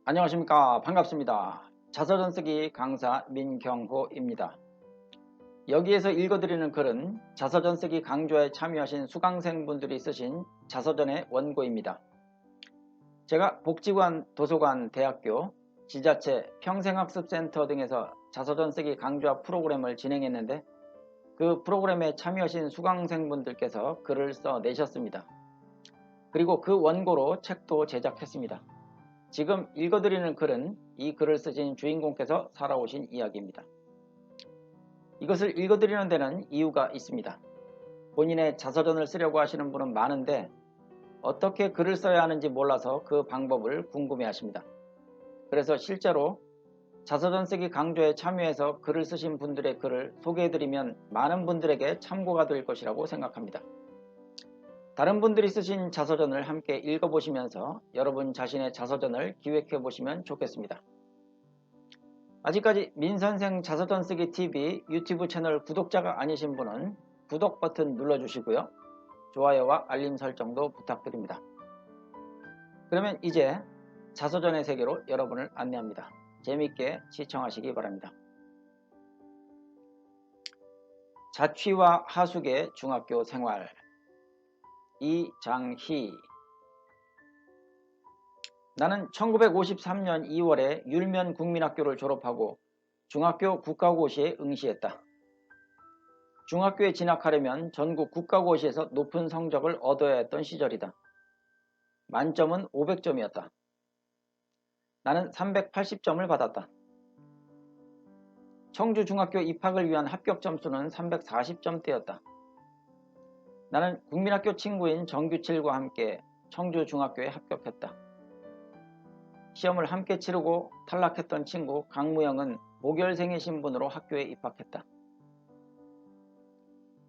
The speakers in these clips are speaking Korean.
안녕하십니까. 반갑습니다. 자서전 쓰기 강사 민경호입니다. 여기에서 읽어드리는 글은 자서전 쓰기 강좌에 참여하신 수강생분들이 쓰신 자서전의 원고입니다. 제가 복지관, 도서관, 대학교, 지자체, 평생학습센터 등에서 자서전 쓰기 강좌 프로그램을 진행했는데 그 프로그램에 참여하신 수강생분들께서 글을 써내셨습니다. 그리고 그 원고로 책도 제작했습니다. 지금 읽어드리는 글은 이 글을 쓰신 주인공께서 살아오신 이야기입니다. 이것을 읽어드리는 데는 이유가 있습니다. 본인의 자서전을 쓰려고 하시는 분은 많은데 어떻게 글을 써야 하는지 몰라서 그 방법을 궁금해 하십니다. 그래서 실제로 자서전 쓰기 강좌에 참여해서 글을 쓰신 분들의 글을 소개해드리면 많은 분들에게 참고가 될 것이라고 생각합니다. 다른 분들이 쓰신 자서전을 함께 읽어보시면서 여러분 자신의 자서전을 기획해 보시면 좋겠습니다. 아직까지 민선생 자서전 쓰기 TV 유튜브 채널 구독자가 아니신 분은 구독 버튼 눌러주시고요. 좋아요와 알림 설정도 부탁드립니다. 그러면 이제 자서전의 세계로 여러분을 안내합니다. 재미있게 시청하시기 바랍니다. 자취와 하숙의 중학교 생활. 이장희. 나는 1953년 2월에 율면 국민학교를 졸업하고 중학교 국가고시에 응시했다. 중학교에 진학하려면 전국 국가고시에서 높은 성적을 얻어야 했던 시절이다. 만점은 500점이었다. 나는 380점을 받았다. 청주중학교 입학을 위한 합격 점수는 340점대였다. 나는 국민학교 친구인 정규칠과 함께 청주중학교에 합격했다. 시험을 함께 치르고 탈락했던 친구 강무영은 모결생의 신분으로 학교에 입학했다.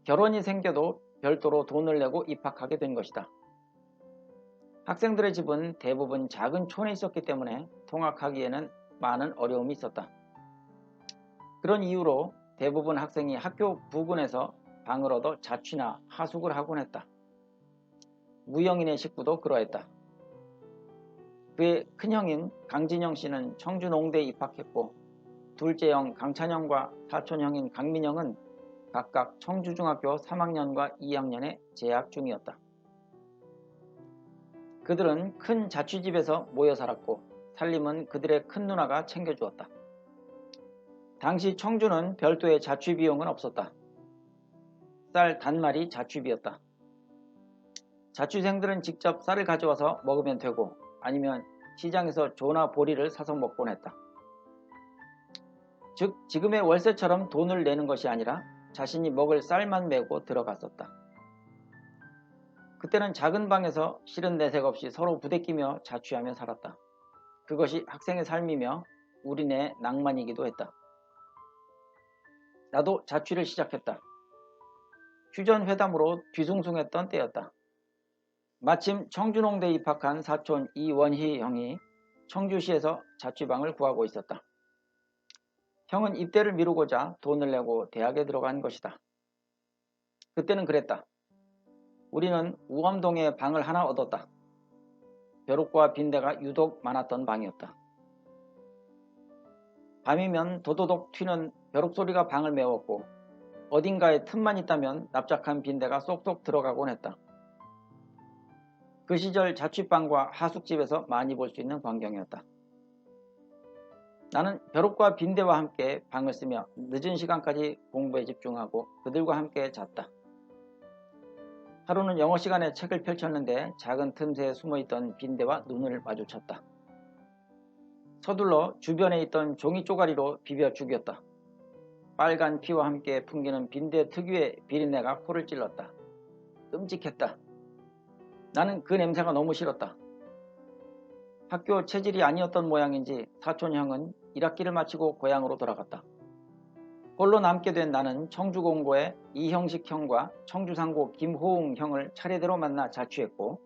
결혼이 생겨도 별도로 돈을 내고 입학하게 된 것이다. 학생들의 집은 대부분 작은 촌에 있었기 때문에 통학하기에는 많은 어려움이 있었다. 그런 이유로 대부분 학생이 학교 부근에서 방을 얻어 자취나 하숙을 하곤 했다. 무영인의 식구도 그러했다. 그의 큰형인 강진영 씨는 청주 농대에 입학했고 둘째 형 강찬영과 사촌형인 강민영은 각각 청주중학교 3학년과 2학년에 재학 중이었다. 그들은 큰 자취집에서 모여 살았고 살림은 그들의 큰 누나가 챙겨주었다. 당시 청주는 별도의 자취 비용은 없었다. 쌀 단말이 자취비였다. 자취생들은 직접 쌀을 가져와서 먹으면 되고 아니면 시장에서 조나 보리를 사서 먹곤 했다. 즉 지금의 월세처럼 돈을 내는 것이 아니라 자신이 먹을 쌀만 메고 들어갔었다. 그때는 작은 방에서 싫은 내색 없이 서로 부대끼며 자취하며 살았다. 그것이 학생의 삶이며 우리네 낭만이기도 했다. 나도 자취를 시작했다. 휴전회담으로 뒤숭숭했던 때였다. 마침 청주농대에 입학한 사촌 이원희 형이 청주시에서 자취방을 구하고 있었다. 형은 입대를 미루고자 돈을 내고 대학에 들어간 것이다. 그때는 그랬다. 우리는 우암동에 방을 하나 얻었다. 벼룩과 빈대가 유독 많았던 방이었다. 밤이면 도도독 튀는 벼룩 소리가 방을 메웠고 어딘가에 틈만 있다면 납작한 빈대가 쏙쏙 들어가곤 했다. 그 시절 자취방과 하숙집에서 많이 볼 수 있는 광경이었다. 나는 벼룩과 빈대와 함께 방을 쓰며 늦은 시간까지 공부에 집중하고 그들과 함께 잤다. 하루는 영어 시간에 책을 펼쳤는데 작은 틈새에 숨어있던 빈대와 눈을 마주쳤다. 서둘러 주변에 있던 종이 쪼가리로 비벼 죽였다. 빨간 피와 함께 풍기는 빈대 특유의 비린내가 코를 찔렀다. 끔찍했다. 나는 그 냄새가 너무 싫었다. 학교 체질이 아니었던 모양인지 사촌 형은 1학기를 마치고 고향으로 돌아갔다. 홀로 남게 된 나는 청주공고의 이형식 형과 청주상고 김호웅 형을 차례대로 만나 자취했고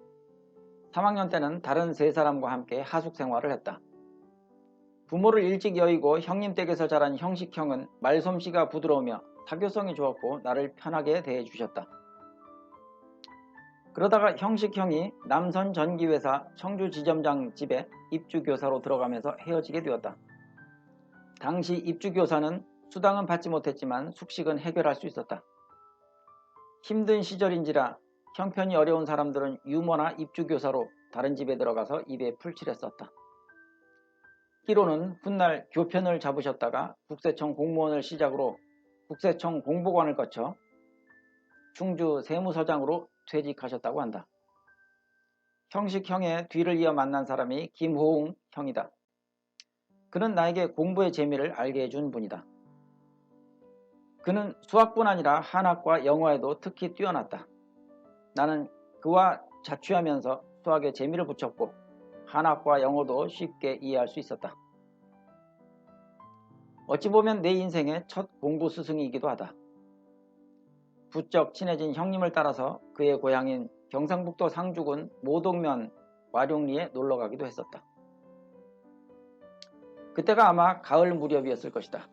3학년 때는 다른 3사람과 함께 하숙 생활을 했다. 부모를 일찍 여의고 형님 댁에서 자란 형식 형은 말솜씨가 부드러우며 사교성이 좋았고 나를 편하게 대해주셨다. 그러다가 형식형이 남선전기회사 청주지점장 집에 입주교사로 들어가면서 헤어지게 되었다. 당시 입주교사는 수당은 받지 못했지만 숙식은 해결할 수 있었다. 힘든 시절인지라 형편이 어려운 사람들은 유모나 입주교사로 다른 집에 들어가서 입에 풀칠을 썼다. 끼로는 훗날 교편을 잡으셨다가 국세청 공무원을 시작으로 국세청 공보관을 거쳐 충주 세무서장으로 퇴직하셨다고 한다. 형식형의 뒤를 이어 만난 사람이 김호웅 형이다. 그는 나에게 공부의 재미를 알게 해준 분이다. 그는 수학뿐 아니라 한학과 영어에도 특히 뛰어났다. 나는 그와 자취하면서 수학에 재미를 붙였고 한학과 영어도 쉽게 이해할 수 있었다. 어찌 보면 내 인생의 첫 공부 스승이기도 하다. 부쩍 친해진 형님을 따라서 그의 고향인 경상북도 상주군 모동면 와룡리에 놀러가기도 했었다. 그때가 아마 가을 무렵이었을 것이다.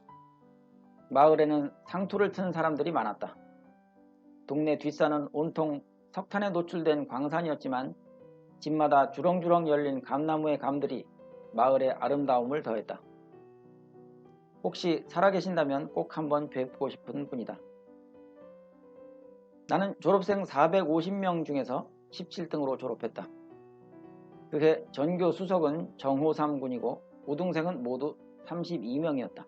마을에는 상투를 튼 사람들이 많았다. 동네 뒷산은 온통 석탄에 노출된 광산이었지만 집마다 주렁주렁 열린 감나무의 감들이 마을의 아름다움을 더했다. 혹시 살아계신다면 꼭 한번 뵙고 싶은 분이다. 나는 졸업생 450명 중에서 17등으로 졸업했다. 그해 전교 수석은 정호삼 군이고 우등생은 모두 32명이었다.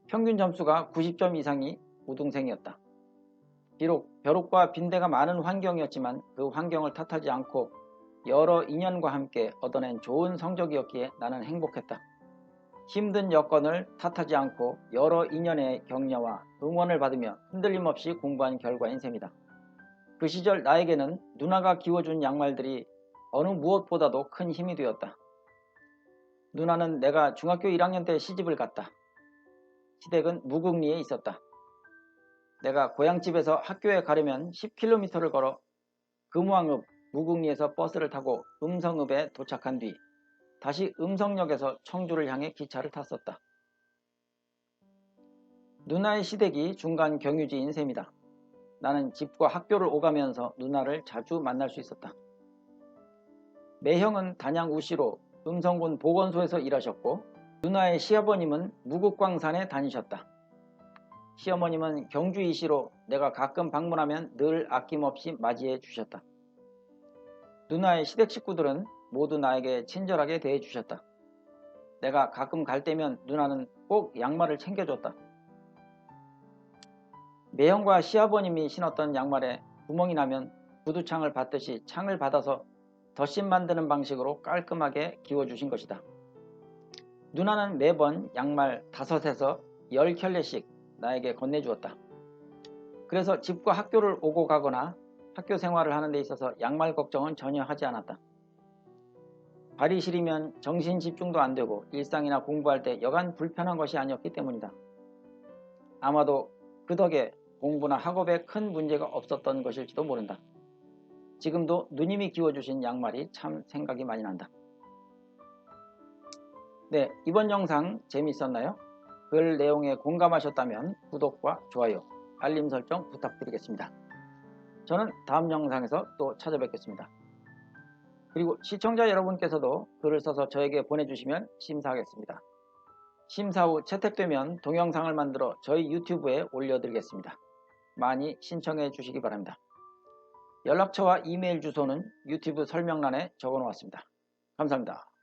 평균 점수가 90점 이상이 우등생이었다. 비록 벼룩과 빈대가 많은 환경이었지만 그 환경을 탓하지 않고 여러 인연과 함께 얻어낸 좋은 성적이었기에 나는 행복했다. 힘든 여건을 탓하지 않고 여러 인연의 격려와 응원을 받으며 흔들림 없이 공부한 결과인 셈이다. 그 시절 나에게는 누나가 기워준 양말들이 어느 무엇보다도 큰 힘이 되었다. 누나는 내가 중학교 1학년 때 시집을 갔다. 시댁은 무궁리에 있었다. 내가 고향집에서 학교에 가려면 10km를 걸어 금왕읍 무궁리에서 버스를 타고 음성읍에 도착한 뒤 다시 음성역에서 청주를 향해 기차를 탔었다. 누나의 시댁이 중간 경유지인 셈이다. 나는 집과 학교를 오가면서 누나를 자주 만날 수 있었다. 매형은 단양 우시로 음성군 보건소에서 일하셨고 누나의 시아버님은 무국광산에 다니셨다. 시어머님은 경주 이시로 내가 가끔 방문하면 늘 아낌없이 맞이해 주셨다. 누나의 시댁 식구들은 모두 나에게 친절하게 대해 주셨다. 내가 가끔 갈 때면 누나는 꼭 양말을 챙겨줬다. 매형과 시아버님이 신었던 양말에 구멍이 나면 구두창을 받듯이 창을 받아서 덧심 만드는 방식으로 깔끔하게 기워주신 것이다. 누나는 매번 양말 5에서 10켤레씩 나에게 건네주었다. 그래서 집과 학교를 오고 가거나 학교 생활을 하는 데 있어서 양말 걱정은 전혀 하지 않았다. 발이 시리면 정신 집중도 안 되고 일상이나 공부할 때 여간 불편한 것이 아니었기 때문이다. 아마도 그 덕에 공부나 학업에 큰 문제가 없었던 것일지도 모른다. 지금도 누님이 기워주신 양말이 참 생각이 많이 난다. 네, 이번 영상 재미있었나요? 글 내용에 공감하셨다면 구독과 좋아요, 알림 설정 부탁드리겠습니다. 저는 다음 영상에서 또 찾아뵙겠습니다. 그리고 시청자 여러분께서도 글을 써서 저에게 보내주시면 심사하겠습니다. 심사 후 채택되면 동영상을 만들어 저희 유튜브에 올려드리겠습니다. 많이 신청해 주시기 바랍니다. 연락처와 이메일 주소는 유튜브 설명란에 적어 놓았습니다. 감사합니다.